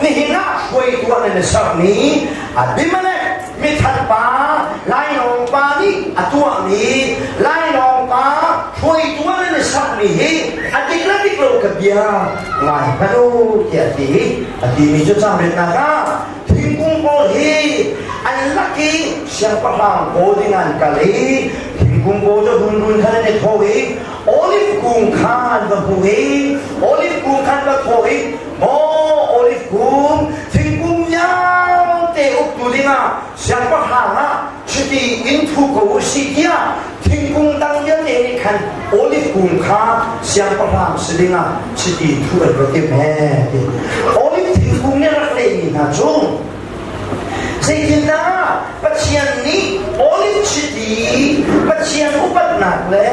นี่ฮีน่าช่วยตัวในสักนี้อันที่มันเนี่ยมีทันป้าไล่น้องป้านี่อันตัวนี้ไล่น้องป้าช่วยตัวในสักนี้ฮีอันที่เล็กๆโลกับยาไงกันดูเกี่ยดีอันที่มีจุดสำเร็จนะครับทิ้งกุ้งโบฮีอันลักกี้เสียงประหลาดโบดินันกะลีทิ้งกุ้งโบจะดุนขนาดนี้โถยโอลิฟกุ้งขันกับโถยโอลิฟกุ้งขันกับโถยโอลิฟกุ้งทิ้งกุ้งยาวเตะอุกดูดินะเสียงประหลาดนะชุดที่อินทุกอุสิเดียท ทิ้งกุ้งตั้งเยอะเลยคันโอลิฟกุ้งข้าเสียงประหลาดสิ่งอ่ะชิดีทั่วประเทศแม่โอลิฟทิ้งกุ้งเนี่ยรักเลยนี่นะจุงสิ่งนั้นปัจจัยนี้โอลิฟชิดีปัจจัยอุปนักเลย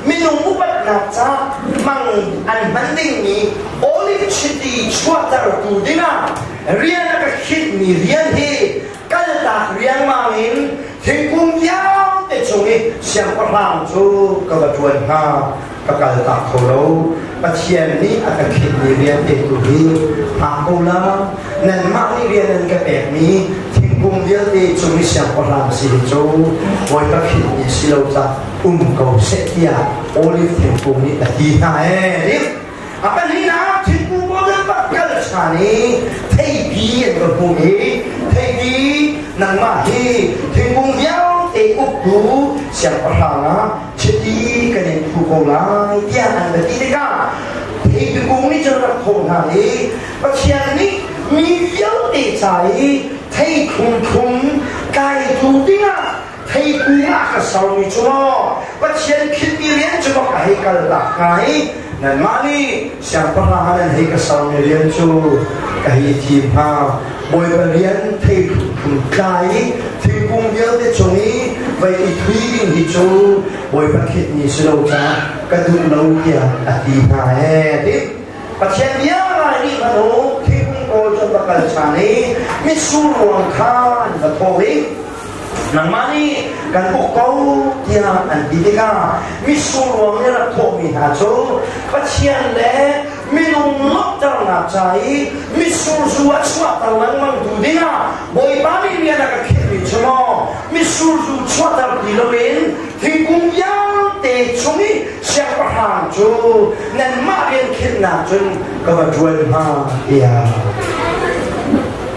มินุอุปนักจ้ามังอันมันดิ่งนี้โอลิฟชิดีชัวตระกูดีนะเรียนก็คิดมีเรียนที่กันตาเรียนมาเห็นถึงกุ้งยาวแต่ช่วงนี้เสียงประหลาดจูก็กระชวนข้าก็การตัดโทรปัจจัยนี้อาจจะคิดมีเรียนเด็กตัวนี้หากกูละนั่นมากนี่เรียนนั่นก็แบบนี้ถึงกุ้งเดียวที่ช่วงนี้เสียงประหลาดสิจูไว้ก็คิดมีสิเราจะก็เสียโอลิฟถึงกุ้งนี้แต่ที่ไหนนี่apa ni nak cikgu boleh bakal sani tegi yang berbunyi tegi nang mahi cikgu yang ikutku siapa hanga jadi kena kukulai dia anda tidak cikgu ni jangan kukulai pasien ni miau dicai tegi kum kai tu dia tegi nak kesal ni cuma pasien kita lihat cuma kai kalau kaiนั่นมานี่เสียงพระราหันให้กษัตริย์เรียนชูกับฮีทีมพาบอยเรียนที่ขุนไก่ที่กรุงเยอะที่ช่วงนี้ไปอีกทีที่ชูบอยประคิดมีสุโลจากระดูกเราเกี่ยอดีตมาที่ปัจจัยเยอะอะไรนี่มาโน้ที่กรุงโกจนประกาศชานี้มิสูรวงข้านมาโทวินังมานี่กันพวกเขาที่อันดีดีกันมิสูรวงเนี่ยเราโทมีหาโจปัจจัยเล่มิลุงลบตระหนักใจมิสูรชัวชัวตระหนักมันดูดีนะบอยบ้านนี่เนี่ยนักเขียนมิชโมมิสูรชัวตระหนักดีเลยที่กุมยาวเตะชงนี้เสียงประหารโจนั่นมาเรียนคิดหนาจนก็มาช่วยมาเดีย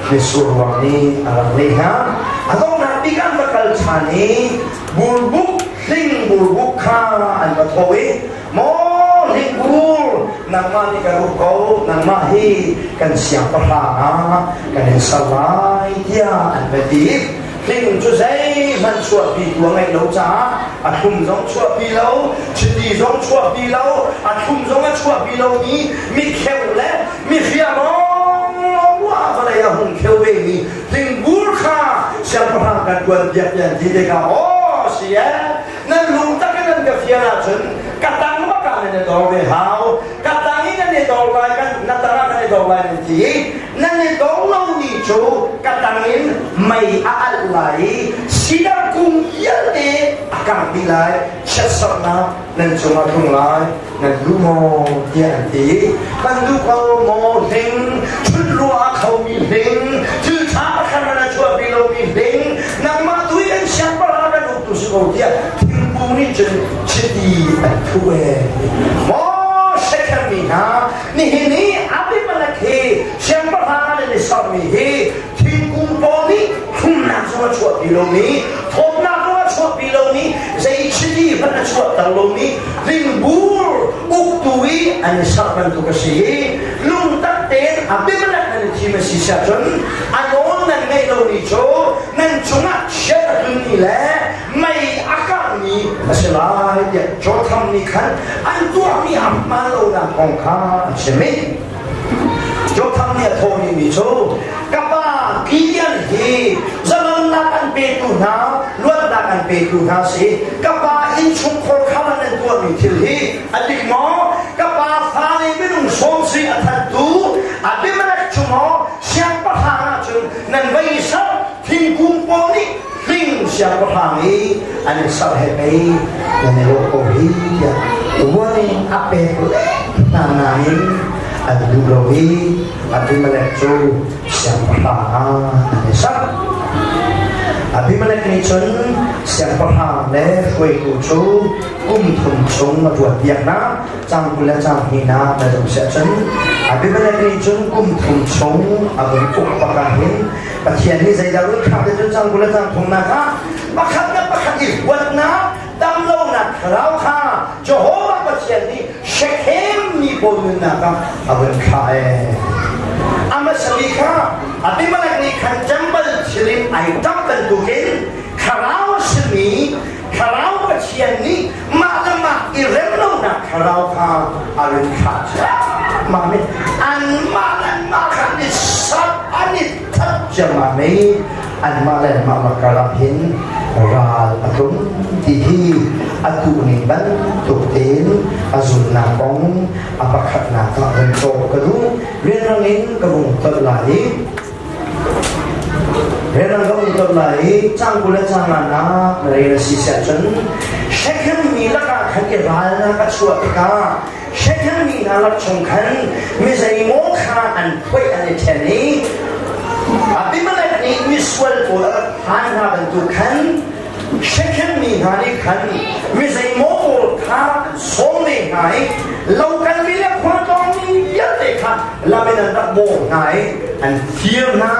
มิสูรวงนี้อะไรเลยฮะatau nabi kan bakal cani bulbuk sing bulbuk kan batowi mo lingbul nama ni kan kau nama hi kan siapa lah kan yang salai dia anbeti ling chu sai man chua pi tua ngai lo cha athum jong chua pi lo chiti jong chua pi lo athum jong chua pi lo ni mi kheu le mi khia lo wa bala ya hum kheu ve ni lingbul kha siapa kan buat dia yang tidak oh siapa nan lung tak kan ke fiara chen katang apa kan ni dor be hao katang ni ni dor lai kan natara kan ni dor lai ni nan ni dor lo ni chu katang ni mai al lai sidar kum ya de akan bilai chesana nan cuma tung lai nan lu mo dia ti kan lu ko mo ding chut lua khau mi ding chu cha kan na chua bi lo mi ding nang ma tu yang siapa kan tu sikau dia ni jadi tuwe mo sekami ha ni abi malaki siapa hal ni sami he tinggung poni kumna semua chua bilomi thomna semua chua bilomi zai chidi pada chua talomi limbur uktui an saban tu kasi lung taten abi malaki ni cima sisa jon anon nan ngai lo ni cho nan chunga syara ni le mai ni asalai dia jotham ni kan antua mi amalo na kongka semi jotham ni thoni mi cho kapa kian hi zaman na kan pe tu na luat na kan pe tu na se kapa in chung khol khala na tua mi thil hi adik mo kapa phani binung som si athan tu abimanak chumo siang pa hana chung nan vai sa thing kum poni ling siapa kami ane sahabai dan elokohi ya tuani ape tanain adu lohi adu melekso siapa ane sah adu melekso siapa ane kue kucu thum chung buat tiakna cang gula cang hina dan season adu melekso thum chung abu puk pakahin pasien ni saya jalur kata jujang gula jang thong na ka pakatnya pakat buat na damlo na kerau ka Jehovah pasien ni Shechem ni boleh na ka abang kae amat selika ati mana ni kan jambal silim aitam tentukin kerau seni kerau pasien ni arin khat mami an makan ni sab anit thap jamami an malen mamakalaphin ral atum dihi atu ni ban tukten azun na bong apakhat na ka rento kadu renangin kabung terlai renang kabung terlai cangkula cangana mereka sisa chen second mi laka khan ke ral na ka chua ka second mi na lak chung khan mi zai mo kha an phoi an thani abimalek ni miswal ko han ha ban tu khan second mi hani khan mi zai mo ko kha so me ngai lau kan mi le khwa tong ni ya te kha la me na mo ngai an fear na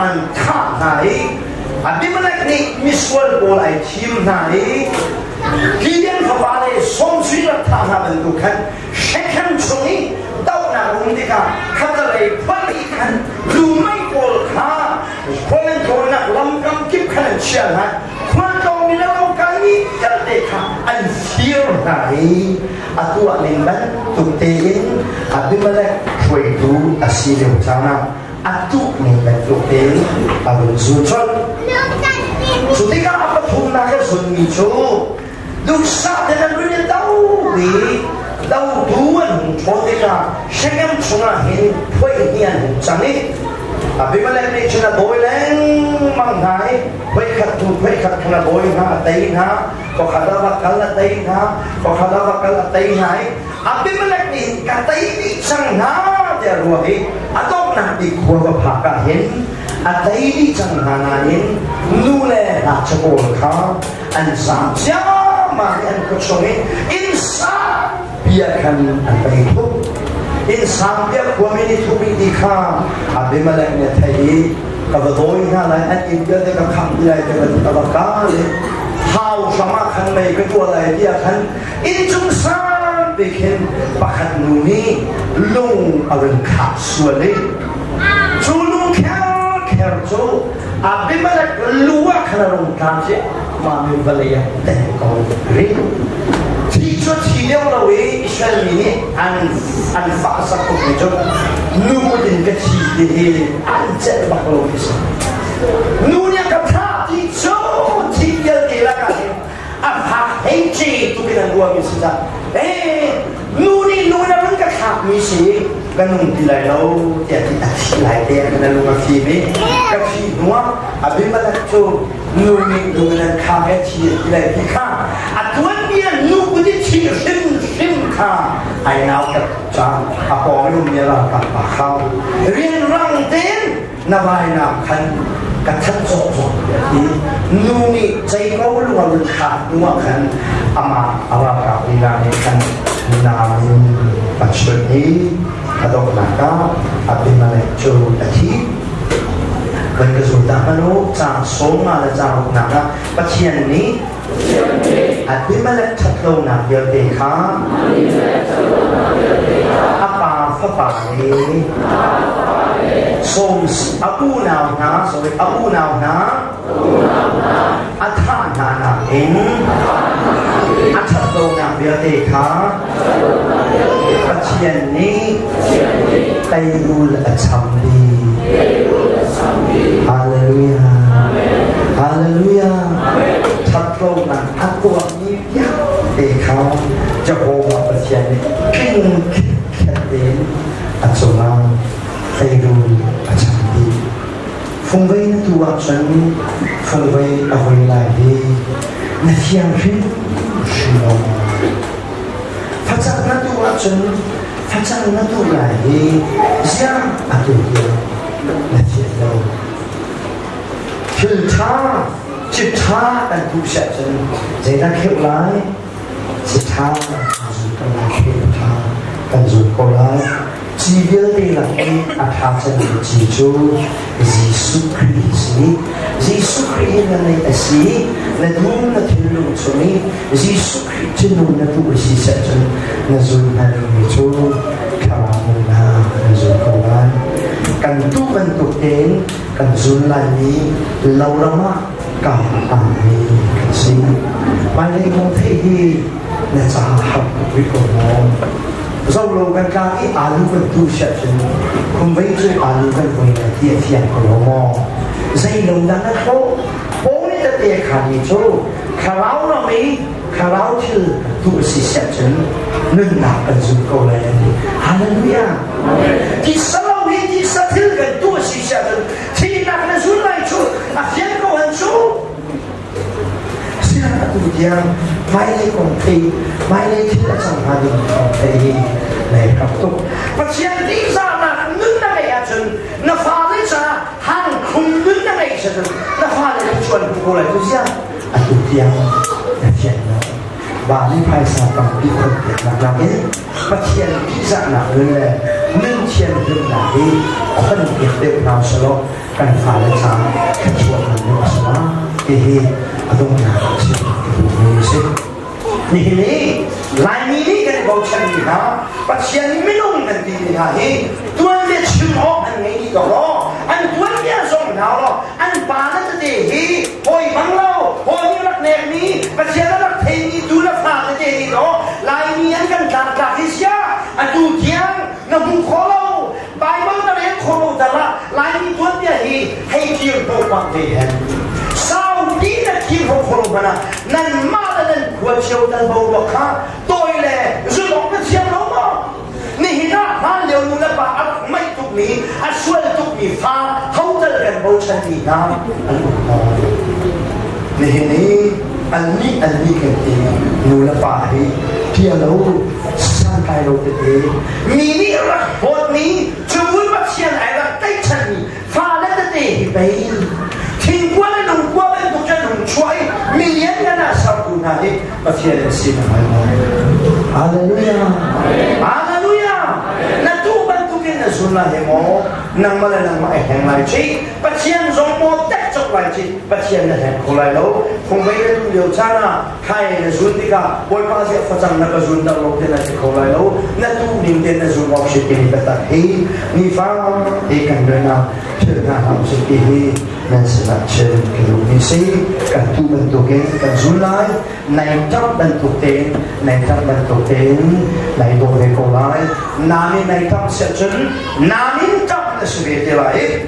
an tha ngai abimalek ni miswal ko ai thim ngai kian khabale som sui la tha na ban tu khan second chungi tau na ung di ka khatalai phali khan lu mai ko kha kholen ko na lam kam kip khan chia na khwa tong ni la lau kan ni ya te kha an fear ngai atua ning ban tu te in abimalek khoi tu asile chana atu ning ban tu te abun zu chon sutika apa thum na ka sun mi chu du sa de na rin dau wi dau duan cho te ka shengam chunga hin phoi hian chani abimalek ni chuna boileng mangai phoi khat khana boi na dai na ko khada wa kal dai na ko khada wa kal dai nai abimalek ni ka dai ni chang na de ro hi adok na di ko wa pha ka hin adai ni chang na na hin nu le na chbo kha an sam sia ma an ko chongi insa bia kan an pai thu insan bia ko mi ni thu mi di kha abimalek ne thai ka ba doi na la an in bia de ka kham di lai de ka ba ka le how sama khan mai ka tu lai dia khan in chung sa be khen pakhat nu ni lung arin kha suale chu lu kher chu abimalek luwa khana rong kan che ma mi valaya te ko ri thi cho thi leo la we israel ni an fa sa ko ni cho nu ko din ka thi de an che ba ko ni sa nu nya ka tha thi cho thi ya de la ka a ha hei chi tu ke na luwa mi sa nu na rung ka kha mi si ka nung ti lai lo ti ta thi lai de ka na lu ma fi mi ka thi nuwa abimalek cho nu na kha ka thi lai ti kha atwan nu ku di chi sim kha ai nau ka cha a po lu mi la ka pa khao rian rang ten na vai na khan ka that zo ni nu ni chai ko lu wa lu kha nu wa khan ama awa ka ni na ni khan na min pa chön ni adok na ka abimalek chu ta thi ban ka zu ta mano cha so ma la cha na ka pa chian ni abimalek that lo na bil te kha apa fa pa ni som abu nào na sorry abu nào na atha na in atha lo na bil te kha pa chian ni tai rul acham ni hallelujah hallelujah thật lâu là ác của như nhau để không cho cô mà bật chạy kinh khét đến ăn sổ lao thay đùi và chẳng đi phong vây nó tu ăn chân phong vây ở hồi lại đi nó thiang rít sư lòng phát giác nó tu ăn chân phát giác nó tu lại đi giang à tụi kia nó thiệt lâu thử tha chip tha kan tu sha chen zeta khep lai chip tha zu kan khep tha kan zu ko lai chi vil de la ki a tha chen chi chu Jesus Christ ni Jesus Christ na nei asi na du na thilu chu ni Jesus Christ nu na tu si sha chen na zu na ni chu kha na zu ko lai kan tu ban tu ten kan zu lai ni lau rama cả ami sinh mai đây không thấy đi là cha học với cô mong dầu lâu gần cả cái alu gần tu sạch chân không vấy chơi alu gần quay lại tiệt phiền của nó mò dây lâu đang nó khô bố này ta tiệt khả nhị chỗ khả lão nó mấy khả lão chứ tu sĩ sạch chân nâng nạp cần dùng câu này hallelujah thì sau khi thì sao thứ gần tu sĩ sạch chân thì nạp là dùng lại chỗ phiền câu hơn chỗ tu dia mai lai kong thei mai lai thila sang hadin kong thei lai kap tu pasian di sana nun na ngai achun na fa le sa hang khum nun na ngai sa na fa le chuan ko lai tu sia tu dia na chen na ba ni phai sa tam pi khon te na na e pasian di sana le nun chen hun na e khon ke te na sa lo kan fa le sa kan chuan na sa ma e he adong na si ni ni lai ni kan bau chan ni ha pasian minung kan ti ni ha he tuan le chim ho an ngai ni lo an tuan ya song na lo an pa na te he hoi bang lo hoi ni lak ne ni pasian lak the ni tu la fa te ni lo lai ni an kan ta ka hi sia an tu tiang na mu kho lo bible na le kho lo da la lai ni tuan ya he hei ki ro pa te he sao đi là kim không khổ mà nên mà là nên quật chiếu tân bầu bọc ha tôi là dù bọc cái chiếu đó mà nhi na mà liệu như là bà ăn mấy tục mì ăn xuôi tục mì pha không thể gần bầu chân thì na nhi anh ni cái gì như là bà đi kia lâu sang cái lâu thế mì ni là hột mì chú muốn bắt chiên ai là tay chân mì pha lên thế thì vậy thiên quan nó đúng qua bên tục chân đúng chuối million cái nào sao cũng là đi và thiên là xin hỏi hallelujah hallelujah là tu bên tu cái là xuân là hệ mồ nằm mà hẹn lại chi và thiên giống mồ tách chọc lại chi và thiên là hẹn khổ lại lâu không mấy cái tu điều tra là khai là xuân đi cả bồi ba sẽ phát rằng là cái xuân đầu lâu thế là khổ lại lâu là tu niệm tên là xuân học sĩ cái này ta thấy ni phá thì cảnh đời nào chưa là học sĩ cái nên sẽ là chơi cái lúc như thế cả tu bên tổ kiến cả run lại này chấp bên tổ tên này chấp bên tổ tên này tổ về cổ lại nam này chấp sẽ chân nam chấp là sự việc thế lại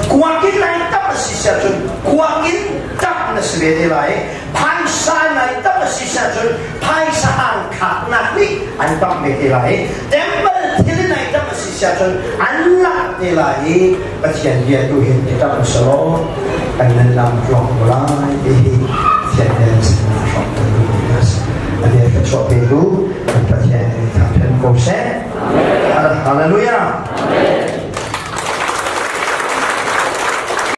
qua cái này chấp là sự sẽ chân qua cái chấp là sự việc thế lại phai sai này chấp là sự sẽ chân phai sai ăn khát nát đi anh chấp về thế lại đem bên thế này chấp là sự sẽ chân anh lạc thế lại và hiện hiện tu hiện cái chấp là số anh nên làm lòng lại